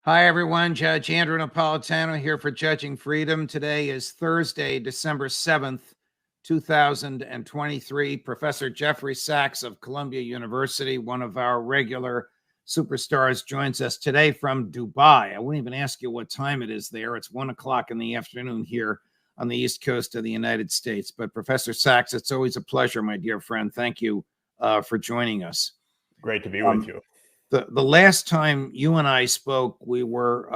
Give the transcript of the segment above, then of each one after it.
Hi, everyone. Judge Andrew Napolitano here for Judging Freedom. Today is Thursday, December 7th, 2023. Professor Jeffrey Sachs of Columbia University, one of our regular superstars, joins us today from Dubai. I won't even ask you what time it is there. It's 1 o'clock in the afternoon here on the East Coast of the United States. But Professor Sachs, it's always a pleasure, my dear friend. Thank you for joining us. Great to be with you. The last time you and I spoke, we were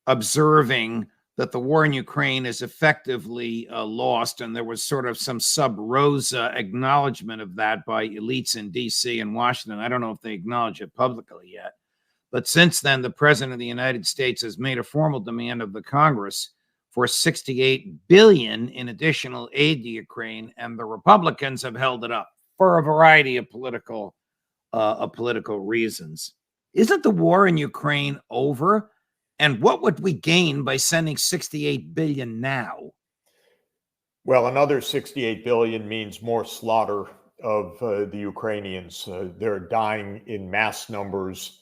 observing that the war in Ukraine is effectively lost, and there was sort of some sub rosa acknowledgement of that by elites in D.C. and Washington. I don't know if they acknowledge it publicly yet, but since then, the President of the United States has made a formal demand of the Congress for $68 billion in additional aid to Ukraine, and the Republicans have held it up for a variety of political reasons. Isn't the war in Ukraine over? And what would we gain by sending $68 billion now? Well, another $68 billion means more slaughter of the Ukrainians. They're dying in mass numbers.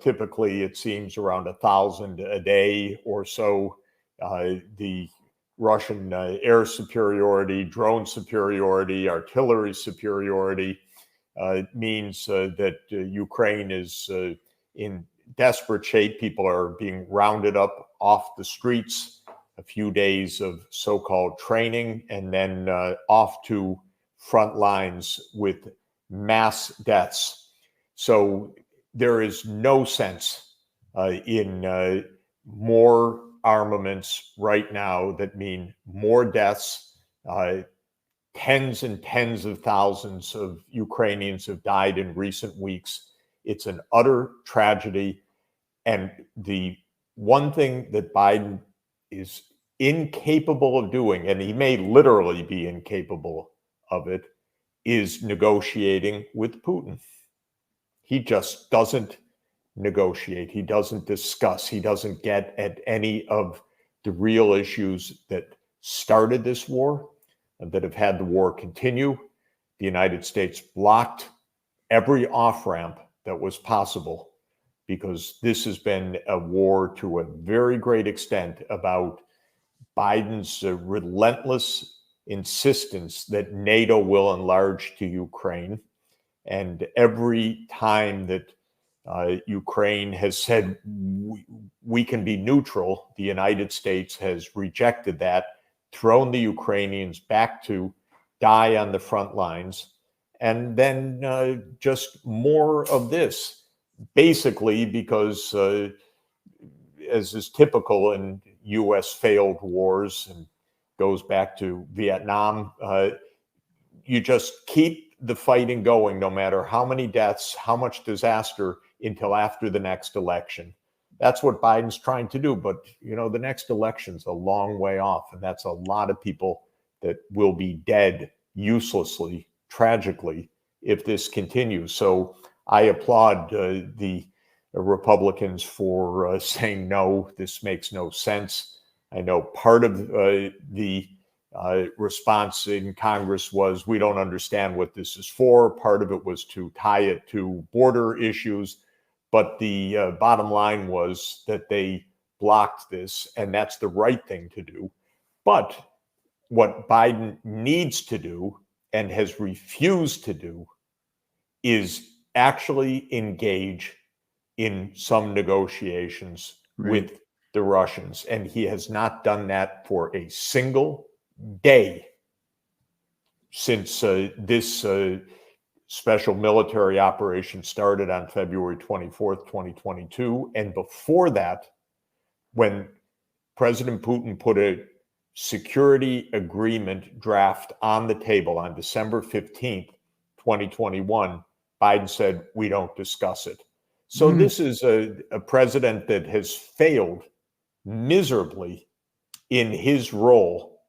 Typically, it seems around 1,000 a day or so. The Russian air superiority, drone superiority, artillery superiority means that Ukraine is in desperate shape. People are being rounded up off the streets, a few days of so-called training, and then off to front lines with mass deaths. So there is no sense in more armaments right now that mean more deaths. Tens and tens of thousands of Ukrainians have died in recent weeks. It's an utter tragedy. And the one thing that Biden is incapable of doing, and he may literally be incapable of it, is negotiating with Putin. He just doesn't negotiate. He doesn't discuss. He doesn't get at any of the real issues that started this war, that have had the war continue. The United States blocked every off-ramp that was possible because this has been a war to a very great extent about Biden's relentless insistence that NATO will enlarge to Ukraine. And every time that Ukraine has said we can be neutral, the United States has rejected that, thrown the Ukrainians back to die on the front lines, and then just more of this, basically because, as is typical in U.S. failed wars and goes back to Vietnam, you just keep the fighting going no matter how many deaths, how much disaster, until after the next election. That's what Biden's trying to do. But, you know, the next election's a long way off. And that's a lot of people that will be dead uselessly, tragically, if this continues. So I applaud the Republicans for saying, no, this makes no sense. I know part of the response in Congress was, we don't understand what this is for. Part of it was to tie it to border issues. But the bottom line was that they blocked this, and that's the right thing to do. But what Biden needs to do and has refused to do is actually engage in some negotiations with the Russians. And he has not done that for a single day since this special military operation started on February 24th, 2022. And before that, when President Putin put a security agreement draft on the table on December 15th, 2021, Biden said, we don't discuss it. So this is a president that has failed miserably in his role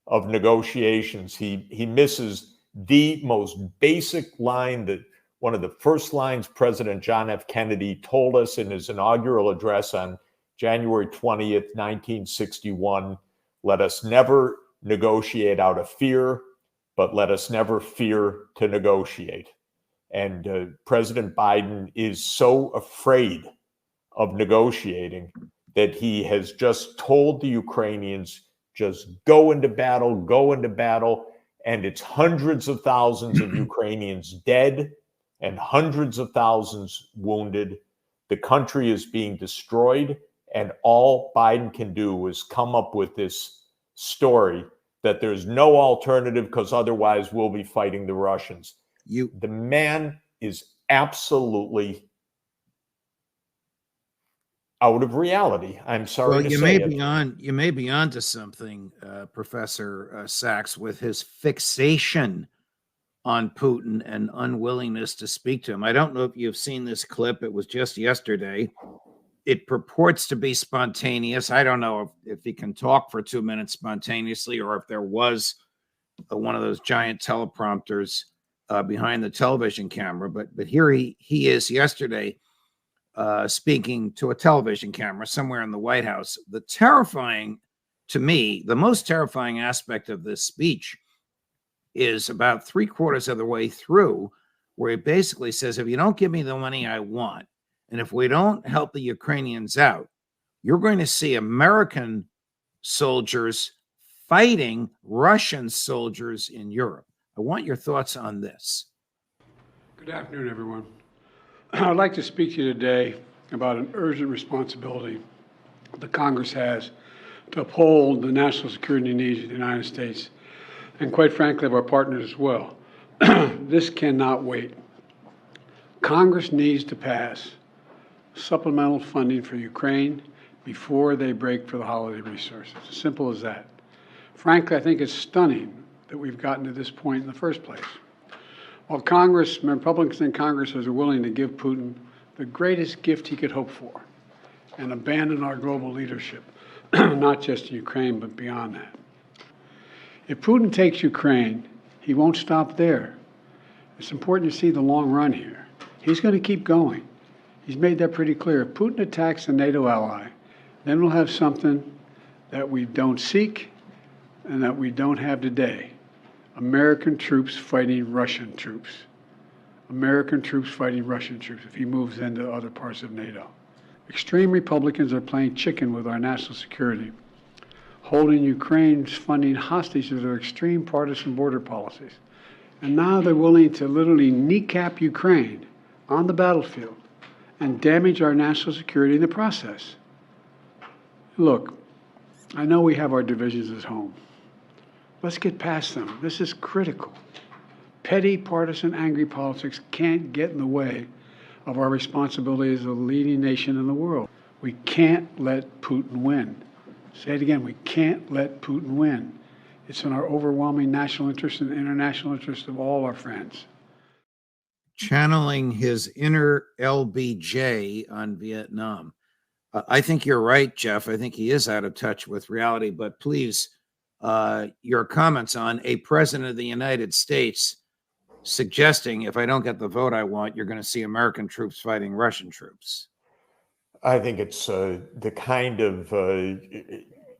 of negotiations. He misses the most basic line, that one of the first lines President John F. Kennedy told us in his inaugural address on January 20th, 1961, let us never negotiate out of fear, but let us never fear to negotiate. And President Biden is so afraid of negotiating that he has just told the Ukrainians, just go into battle, and it's hundreds of thousands of Ukrainians dead and hundreds of thousands wounded. The country is being destroyed, and all Biden can do is come up with this story that there's no alternative because otherwise we'll be fighting the Russians. The man is absolutely out of reality. I'm sorry to say it. You may be onto something, Professor Sachs, with his fixation on Putin and unwillingness to speak to him. I don't know if you've seen this clip. It was just yesterday. It purports to be spontaneous. I don't know if he can talk for 2 minutes spontaneously or if there was one of those giant teleprompters behind the television camera. But here he is yesterday speaking to a television camera somewhere in the White House. The most terrifying aspect of this speech is about 3/4 of the way through, where he basically says, if you don't give me the money I want, and if we don't help the Ukrainians out, you're going to see American soldiers fighting Russian soldiers in Europe. I want your thoughts on this. Good afternoon, everyone. I'd like to speak to you today about an urgent responsibility the Congress has to uphold the national security needs of the United States and, quite frankly, of our partners as well. This cannot wait. Congress needs to pass supplemental funding for Ukraine before they break for the holiday resources. As simple as that. Frankly, I think it's stunning that we've gotten to this point in the first place. While Republicans in Congress are willing to give Putin the greatest gift he could hope for and abandon our global leadership, not just in Ukraine, but beyond that. If Putin takes Ukraine, he won't stop there. It's important to see the long run here. He's going to keep going. He's made that pretty clear. If Putin attacks a NATO ally, then we'll have something that we don't seek and that we don't have today. American troops fighting Russian troops. American troops fighting Russian troops if he moves into other parts of NATO. Extreme Republicans are playing chicken with our national security, holding Ukraine's funding hostage to their extreme partisan border policies. And now they're willing to literally kneecap Ukraine on the battlefield and damage our national security in the process. Look, I know we have our divisions at home. Let's get past them. This is critical. Petty, partisan, angry politics can't get in the way of our responsibility as a leading nation in the world. We can't let Putin win. Say it again, we can't let Putin win. It's in our overwhelming national interest and international interest of all our friends. Channeling his inner LBJ on Vietnam. I think you're right, Jeff. I think he is out of touch with reality, but please, your comments on a president of the United States suggesting if I don't get the vote I want, you're going to see American troops fighting Russian troops. I think it's the kind of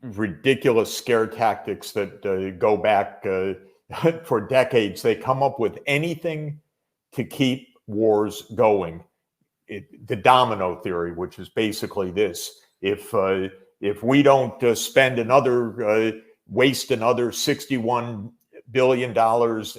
ridiculous scare tactics that go back for decades. They come up with anything to keep wars going. The domino theory, which is basically this: if we don't waste another $61 billion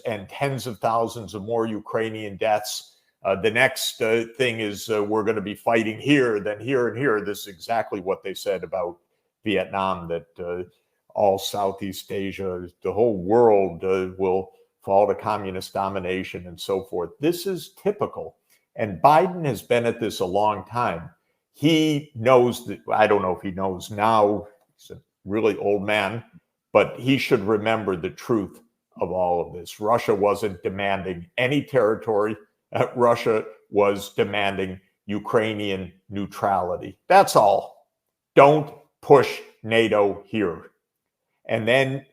and tens of thousands of more Ukrainian deaths, the next thing is we're going to be fighting here, then here and here. This is exactly what they said about Vietnam, that all Southeast Asia, the whole world will fall to communist domination and so forth. This is typical. And Biden has been at this a long time. He knows that, I don't know if he knows now, he's a really old man, but he should remember the truth of all of this. Russia wasn't demanding any territory. Russia was demanding Ukrainian neutrality. That's all. Don't push NATO here. And then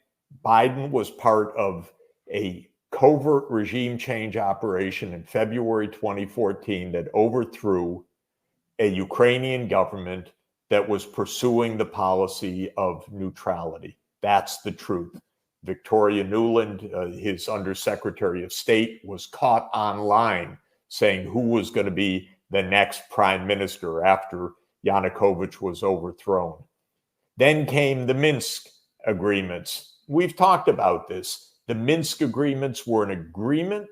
Biden was part of a covert regime change operation in February 2014 that overthrew a Ukrainian government that was pursuing the policy of neutrality. That's the truth. Victoria Nuland, his Undersecretary of State, was caught online saying who was going to be the next prime minister after, Yanukovych was overthrown. Then came the Minsk agreements. We've talked about this. The Minsk agreements were an agreement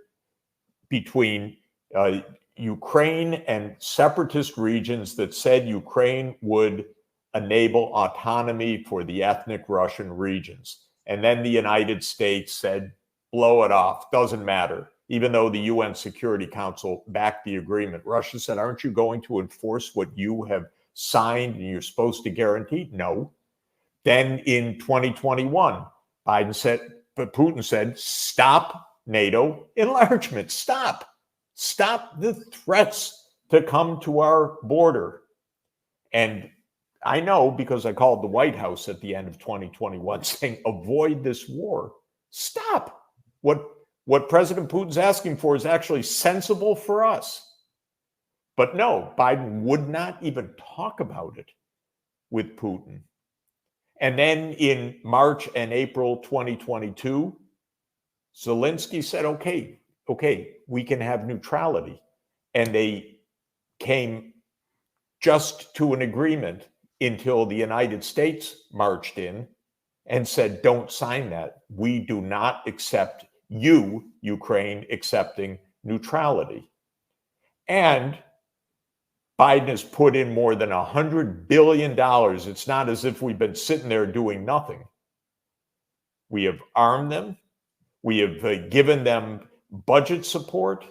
between Ukraine and separatist regions that said Ukraine would enable autonomy for the ethnic Russian regions. And then the United States said, blow it off, doesn't matter. Even though the UN Security Council backed the agreement, Russia said, aren't you going to enforce what you have signed and you're supposed to guarantee? No. Then in 2021, Putin said, stop NATO enlargement, stop the threats to come to our border. And I know because I called the White House at the end of 2021 saying, avoid this war, stop. What President Putin's asking for is actually sensible for us. But no, Biden would not even talk about it with Putin. And then in March and April 2022, Zelensky said, okay, we can have neutrality. And they came just to an agreement until the United States marched in and said, don't sign that. We do not accept you, Ukraine, accepting neutrality. And Biden has put in more than $100 billion. It's not as if we've been sitting there doing nothing. We have armed them. We have given them budget support.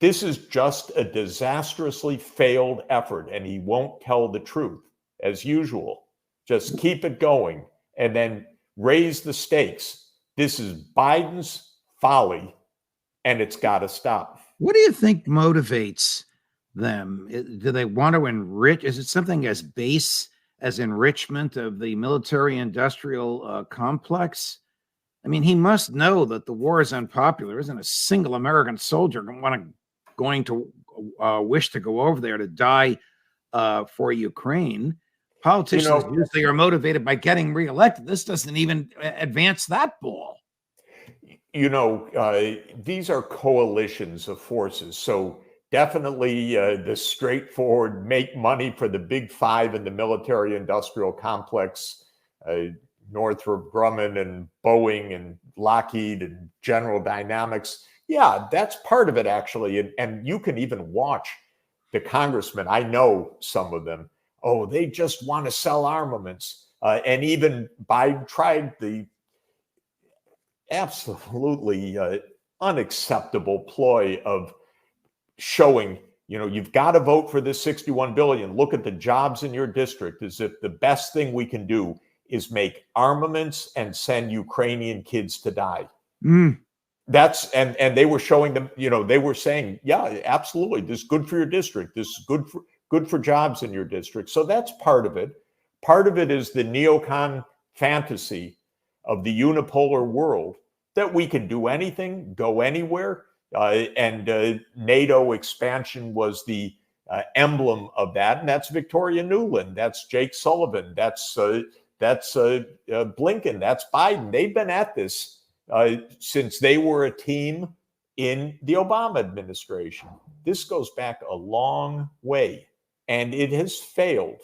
This is just a disastrously failed effort, and he won't tell the truth, as usual. Just keep it going and then raise the stakes. This is Biden's folly, and it's got to stop. What do you think motivates them? Do they want to enrich? Is it something as base as enrichment of the military-industrial complex? I mean, he must know that the war is unpopular. Isn't a single American soldier going to wish to go over there to die for Ukraine? Politicians usually are motivated by getting reelected. This doesn't even advance that ball. These are coalitions of forces. So definitely the straightforward make money for the big five in the military-industrial complex, Northrop Grumman and Boeing and Lockheed and General Dynamics. Yeah, that's part of it, actually. And you can even watch the congressmen. I know some of them. Oh, they just want to sell armaments. And even Biden tried the absolutely unacceptable ploy of showing, you've got to vote for this $61 billion. Look at the jobs in your district, as if the best thing we can do is make armaments and send Ukrainian kids to die. That's and they were showing them, they were saying, yeah, absolutely, this is good for your district. This is good for jobs in your district. So that's part of it. Part of it is the neocon fantasy of the unipolar world that we can do anything, go anywhere. And NATO expansion was the emblem of that. And that's Victoria Nuland. That's Jake Sullivan. That's Blinken. That's Biden. They've been at this since they were a team in the Obama administration. This goes back a long way, and it has failed.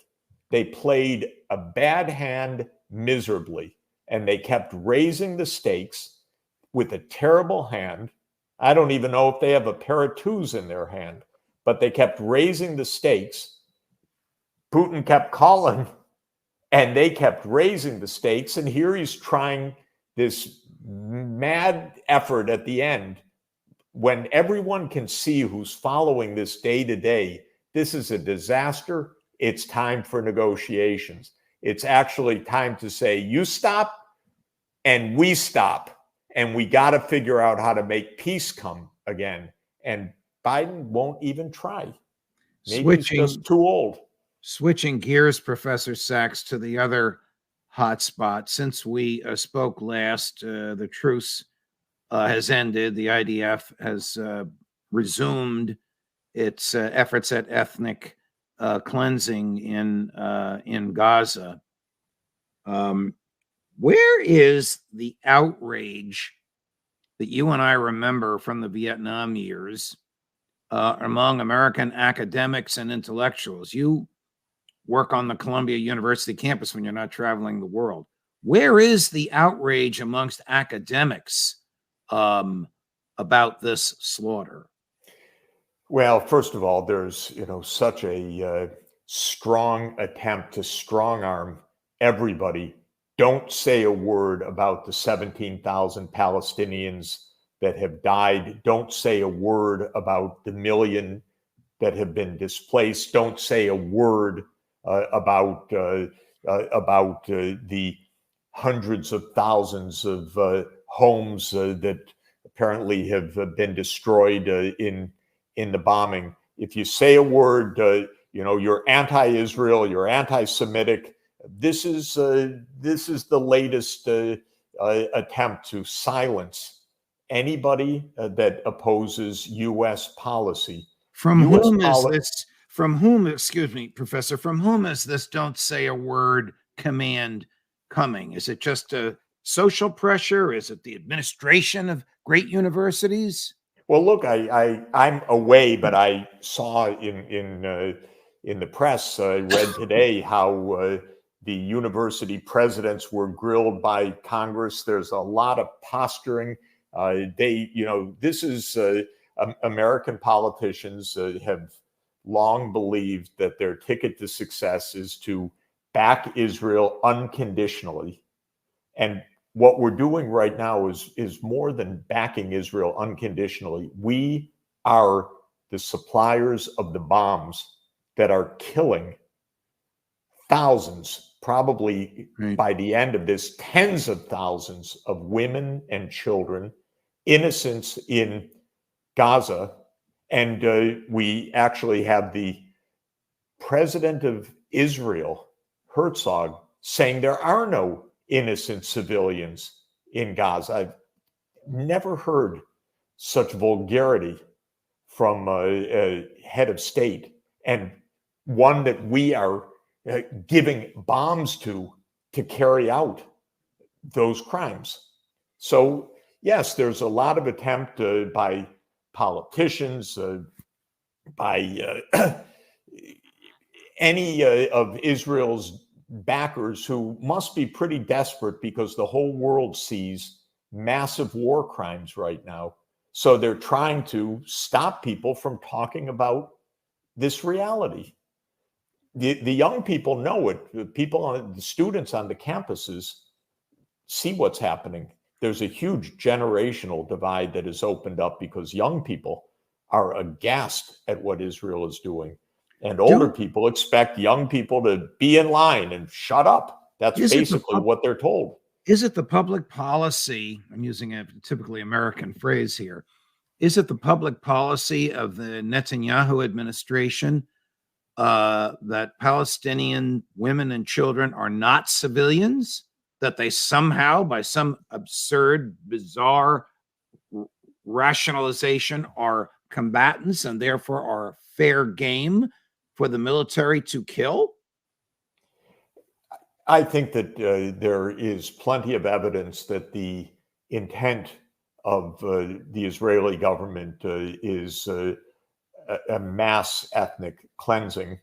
They played a bad hand miserably, and they kept raising the stakes with a terrible hand. I don't even know if they have a pair of twos in their hand, but they kept raising the stakes. Putin kept calling, and they kept raising the stakes. And here he's trying this mad effort at the end when everyone can see who's following this day to day. This is a disaster. It's time for negotiations. It's actually time to say, you stop and we stop. And we got to figure out how to make peace come again. And Biden won't even try. Maybe he's just too old. Switching gears, Professor Sachs, to the other hot spot. Since we spoke last, the truce has ended. The IDF has resumed its efforts at ethnic cleansing in Gaza. Where is the outrage that you and I remember from the Vietnam years among American academics and intellectuals? You work on the Columbia University campus when you're not traveling the world. Where is the outrage amongst academics about this slaughter? Well, first of all, there's such a strong attempt to strong arm everybody. Don't say a word about the 17,000 Palestinians that have died. Don't say a word about the million that have been displaced. Don't say a word about the hundreds of thousands of homes that apparently have been destroyed in the bombing. If you say a word, you're anti-Israel, you're anti-Semitic. This is the latest attempt to silence anybody that opposes U.S. policy. From whom is this? From whom, excuse me, Professor, from whom is this don't say a word command coming? Is it just a social pressure? Is it the administration of great universities? Well, look, I'm away, but I saw in the press, I read today how the university presidents were grilled by Congress. There's a lot of posturing. This is American politicians have long believed that their ticket to success is to back Israel unconditionally. And what we're doing right now is more than backing Israel unconditionally. We are the suppliers of the bombs that are killing thousands, probably by the end of this, tens of thousands of women and children, innocents in Gaza. And we actually have the president of Israel, Herzog, saying there are no innocent civilians in Gaza. I've never heard such vulgarity from a head of state, and one that we are giving bombs to carry out those crimes. So, yes, there's a lot of attempt by politicians, by any of Israel's backers who must be pretty desperate because the whole world sees massive war crimes right now. So they're trying to stop people from talking about this reality. The young people know it. The students on the campuses see what's happening. There's a huge generational divide that has opened up because young people are aghast at what Israel is doing. And older people expect young people to be in line and shut up. That's basically what they're told. Is it the public policy? I'm using a typically American phrase here. Is it the public policy of the Netanyahu administration that Palestinian women and children are not civilians? That they somehow, by some absurd, bizarre rationalization, are combatants and therefore are fair game for the military to kill? I think that there is plenty of evidence that the intent of the Israeli government is a mass ethnic cleansing.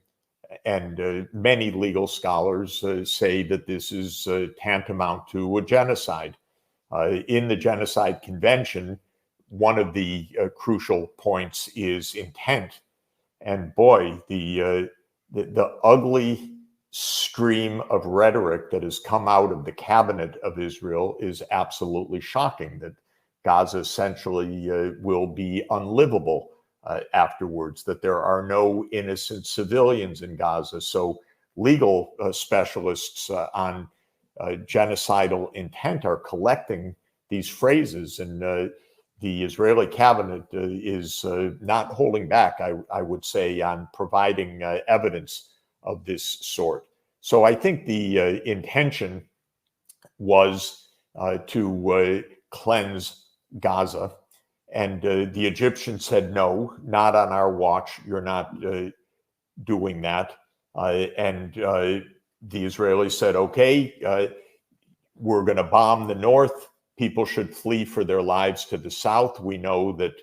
And many legal scholars say that this is tantamount to a genocide. In the Genocide Convention, one of the crucial points is intent. And boy, the ugly stream of rhetoric that has come out of the cabinet of Israel is absolutely shocking, that Gaza essentially will be unlivable afterwards, that there are no innocent civilians in Gaza. So legal specialists on genocidal intent are collecting these phrases, and the Israeli cabinet is not holding back, I would say, on providing evidence of this sort. So I think the intention was to cleanse Gaza. And the Egyptians said, no, not on our watch. You're not doing that. And the Israelis said, okay, we're going to bomb the north. People should flee for their lives to the south. We know that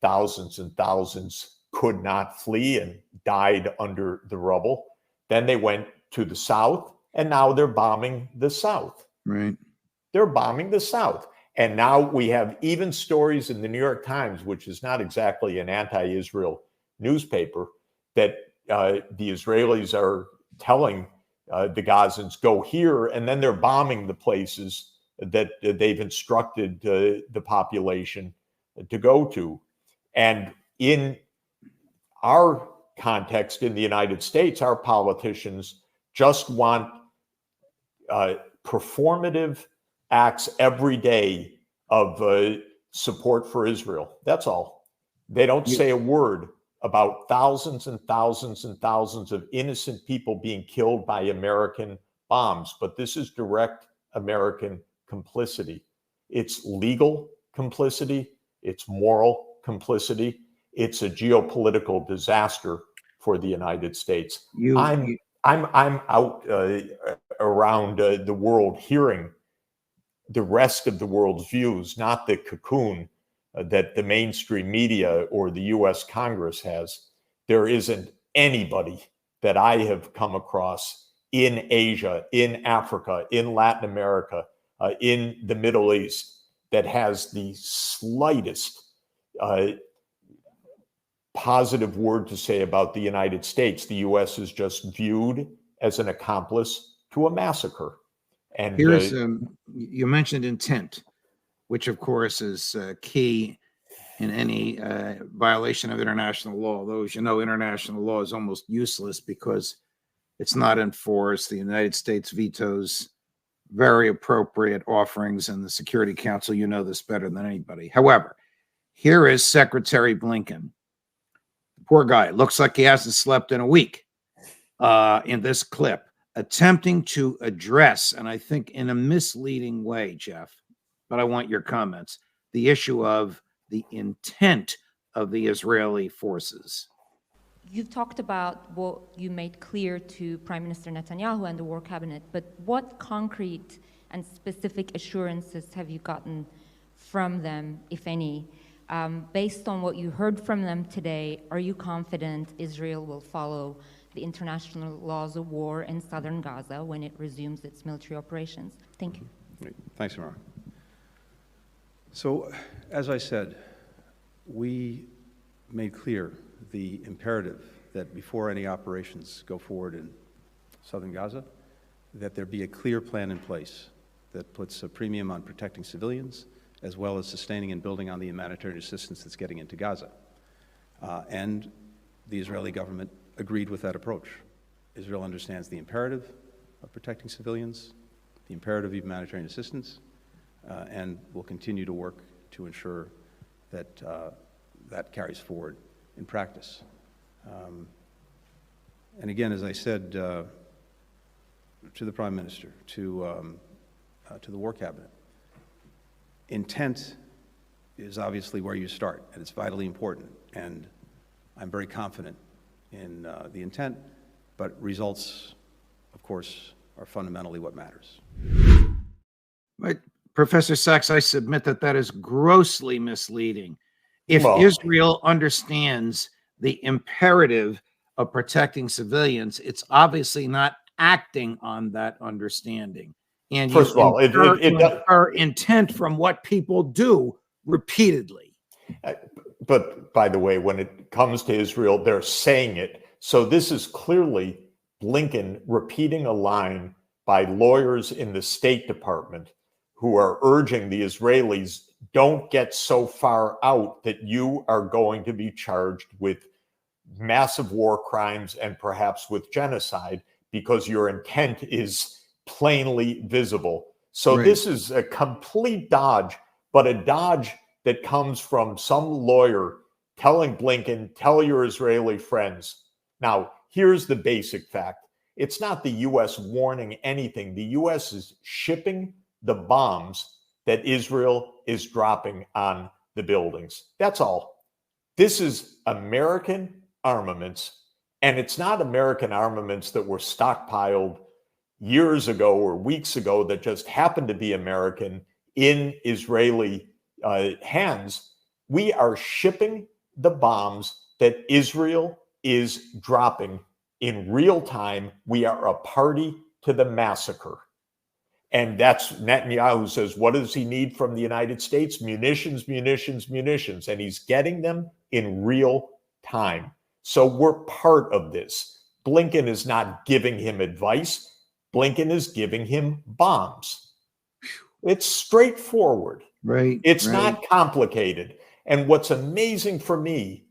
thousands and thousands could not flee and died under the rubble. Then they went to the south, and now they're bombing the south. Right. They're bombing the south. And now we have even stories in the New York Times, which is not exactly an anti-Israel newspaper, that the Israelis are telling the Gazans, go here, and then they're bombing the places that they've instructed the population to go to. And in our context in the United States, our politicians just want performative acts every day of support for Israel. That's all. They don't say a word about thousands and thousands and thousands of innocent people being killed by American bombs. But this is direct American complicity. It's legal complicity. It's moral complicity. It's a geopolitical disaster for the United States. I'm out around the world hearing the rest of the world's views, not the cocoon that the mainstream media or the US Congress has. There isn't anybody that I have come across in Asia, in Africa, in Latin America, in the Middle East that has the slightest positive word to say about the United States. The US is just viewed as an accomplice to a massacre. And here's you mentioned intent, which of course is key in any violation of international law. Though, as you know, international law is almost useless because it's not enforced. The United States vetoes very appropriate offerings in the Security Council. You know this better than anybody. However, here is Secretary Blinken. Poor guy. Looks like he hasn't slept in a week in this clip, attempting to address, and I think in a misleading way, Jeff, but I want your comments, the issue of the intent of the Israeli forces. You've talked about what you made clear to Prime Minister Netanyahu and the War Cabinet, but what concrete and specific assurances have you gotten from them, if any? Based on what you heard from them today, are you confident Israel will follow the international laws of war in southern Gaza when it resumes its military operations? Thank you. Thanks, Amara. So, as I said, we made clear the imperative that before any operations go forward in southern Gaza, that there be a clear plan in place that puts a premium on protecting civilians, as well as sustaining and building on the humanitarian assistance that's getting into Gaza. And the Israeli government agreed with that approach. Israel understands the imperative of protecting civilians, the imperative of humanitarian assistance, and will continue to work to ensure that that carries forward in practice. And again, as I said to the Prime Minister, to the War Cabinet, intent is obviously where you start, and it's vitally important. And I'm very confident in the intent, but results, of course, are fundamentally what matters. But Professor Sachs, I submit that that is grossly misleading. If Israel understands the imperative of protecting civilians, it's obviously not acting on that understanding. And first of all, our intent from what people do repeatedly. But by the way, when it comes to Israel, they're saying it. So this is clearly Blinken repeating a line by lawyers in the State Department who are urging the Israelis, don't get so far out that you are going to be charged with massive war crimes and perhaps with genocide because your intent is plainly visible. So This is a complete dodge, but a dodge that comes from some lawyer telling Blinken, tell your Israeli friends. Now, here's the basic fact. It's not the U.S. warning anything. The U.S. is shipping the bombs that Israel is dropping on the buildings. That's all. This is American armaments, and it's not American armaments that were stockpiled years ago or weeks ago that just happened to be American in Israeli hands. We are shipping the bombs that Israel is dropping in real time, we are a party to the massacre. And that's Netanyahu says, what does he need from the United States? Munitions, munitions, munitions. And he's getting them in real time. So we're part of this. Blinken is not giving him advice. Blinken is giving him bombs. It's straightforward. Right. It's right. not complicated. And what's amazing for me,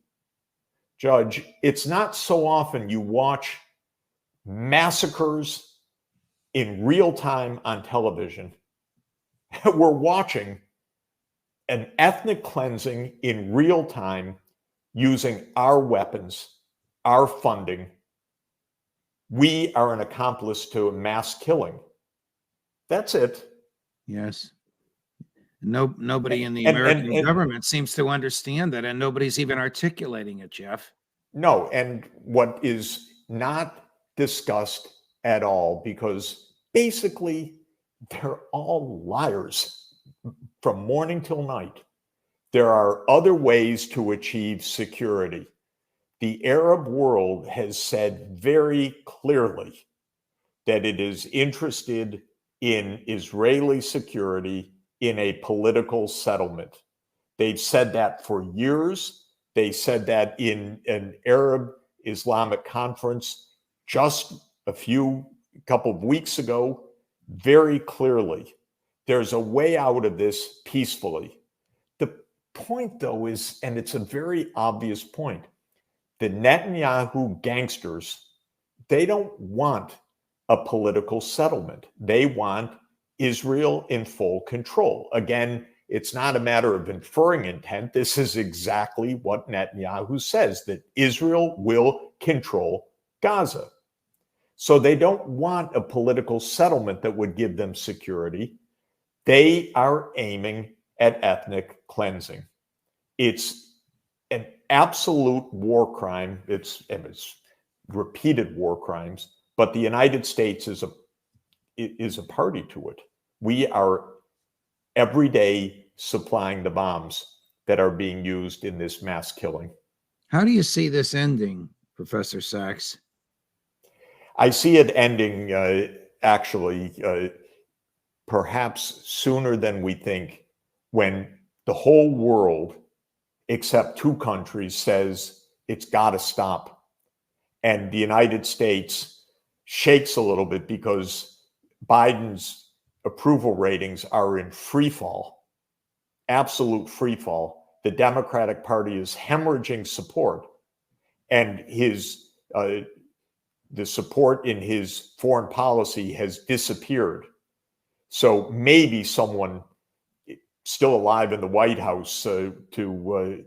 Judge, it's not so often you watch massacres in real time on television. We're watching an ethnic cleansing in real time using our weapons, our funding. We are an accomplice to a mass killing. That's it. Yes. Nobody in the American government seems to understand that, and nobody's even articulating it, Jeff. No, and what is not discussed at all, because basically they're all liars from morning till night. There are other ways to achieve security. The Arab world has said very clearly that it is interested in Israeli security in a political settlement. They've said that for years. They said that in an Arab Islamic conference just a couple of weeks ago, very clearly. There's a way out of this peacefully. The point, though, is, and it's a very obvious point, the Netanyahu gangsters, they don't want a political settlement. They want Israel in full control. Again, it's not a matter of inferring intent. This is exactly what Netanyahu says, that Israel will control Gaza. So they don't want a political settlement that would give them security. They are aiming at ethnic cleansing. It's an absolute war crime. It's repeated war crimes, but the United States is a party to it. We are every day supplying the bombs that are being used in this mass killing. How do you see this ending, Professor Sachs? I see it ending actually perhaps sooner than we think, when the whole world, except two countries, says it's got to stop. And the United States shakes a little bit because Biden's approval ratings are in free fall, absolute free fall. The Democratic Party is hemorrhaging support, and the support in his foreign policy has disappeared. So maybe someone still alive in the White House to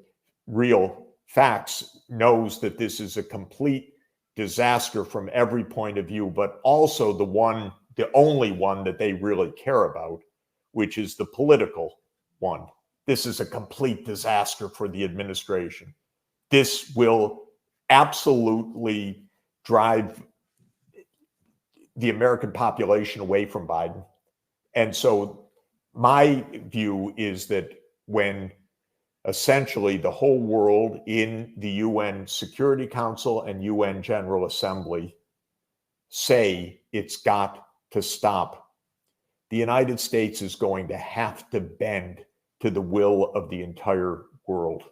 real facts knows that this is a complete disaster from every point of view, but also the only one that they really care about, which is the political one. This is a complete disaster for the administration. This will absolutely drive the American population away from Biden. And so my view is that when essentially the whole world in the UN Security Council and UN General Assembly say it's got to stop, the United States is going to have to bend to the will of the entire world.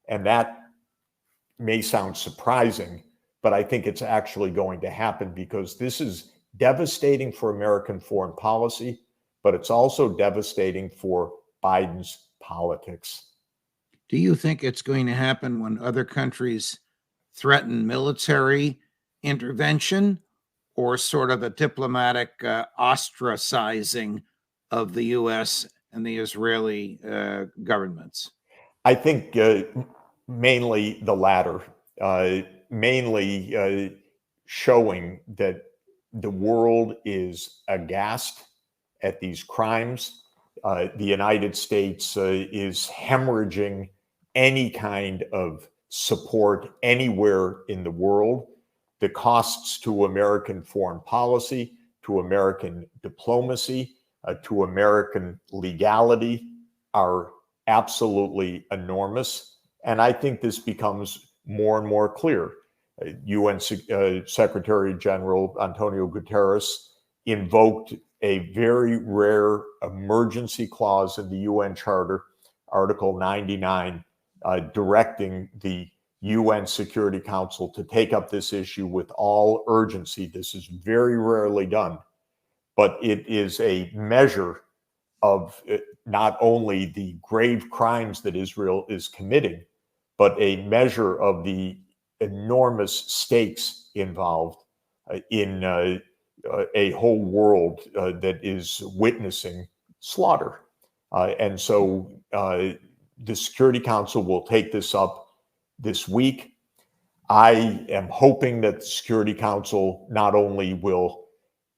And that may sound surprising, but I think it's actually going to happen, because this is devastating for American foreign policy, but it's also devastating for Biden's politics. Do you think it's going to happen when other countries threaten military intervention, or sort of a diplomatic ostracizing of the U.S. and the Israeli governments? I think mainly the latter, mainly showing that the world is aghast at these crimes. The United States is hemorrhaging any kind of support anywhere in the world. The costs to American foreign policy, to American diplomacy, to American legality are absolutely enormous. And I think this becomes more and more clear. UN Secretary General Antonio Guterres invoked a very rare emergency clause in the UN Charter, Article 99, directing the UN Security Council to take up this issue with all urgency. This is very rarely done, but it is a measure of not only the grave crimes that Israel is committing, but a measure of the enormous stakes involved in a whole world that is witnessing slaughter. And so the Security Council will take this up this week. I am hoping that the Security Council not only will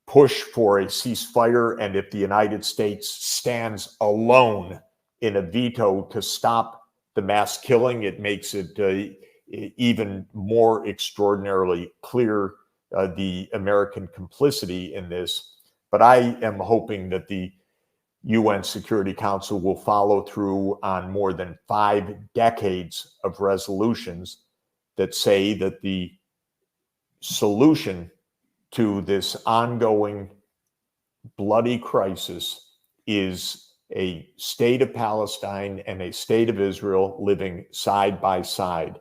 push for a ceasefire, and if the United States stands alone in a veto to stop the mass killing, it makes it even more extraordinarily clear the American complicity in this. But I am hoping that the UN Security Council will follow through on more than 5 decades of resolutions that say that the solution to this ongoing bloody crisis is a state of Palestine and a state of Israel living side by side.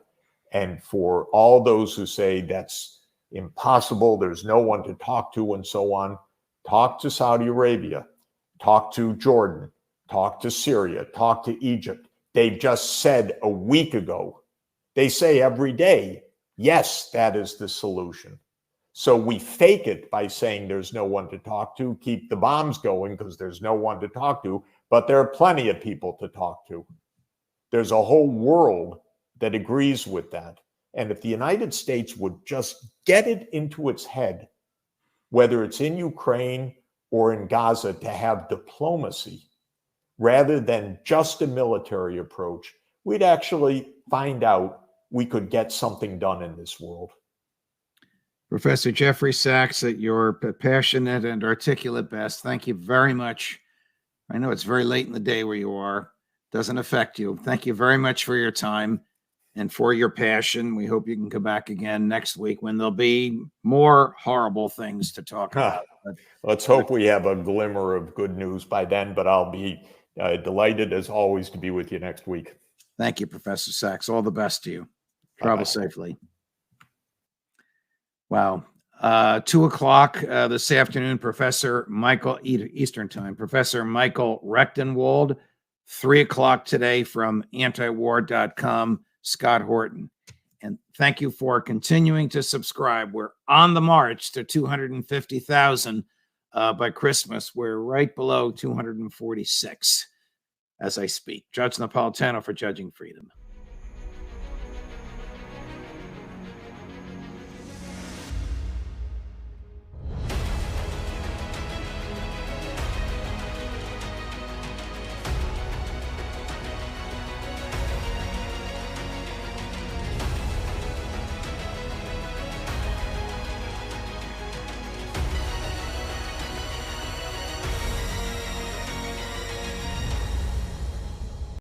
And for all those who say that's impossible, there's no one to talk to and so on, talk to Saudi Arabia, talk to Jordan, talk to Syria, talk to Egypt. They've just said a week ago, they say every day, yes, that is the solution. So we fake it by saying there's no one to talk to, keep the bombs going because there's no one to talk to, but there are plenty of people to talk to. There's a whole world that agrees with that. And if the United States would just get it into its head, whether it's in Ukraine or in Gaza, to have diplomacy rather than just a military approach, we'd actually find out we could get something done in this world. Professor Jeffrey Sachs, at your passionate and articulate best, thank you very much. I know it's very late in the day where you are. Doesn't affect you. Thank you very much for your time and for your passion. We hope you can come back again next week when there'll be more horrible things to talk about. Let's hope we have a glimmer of good news by then, but I'll be delighted as always to be with you next week. Thank you, Professor Sachs. All the best to you. Travel safely. Wow. 2 o'clock this afternoon, Professor Michael, Eastern Time, Professor Michael Rechtenwald. 3 o'clock today from antiwar.com, Scott Horton. And thank you for continuing to subscribe. We're on the march to 250,000 by Christmas. We're right below 246 as I speak. Judge Napolitano for Judging Freedom.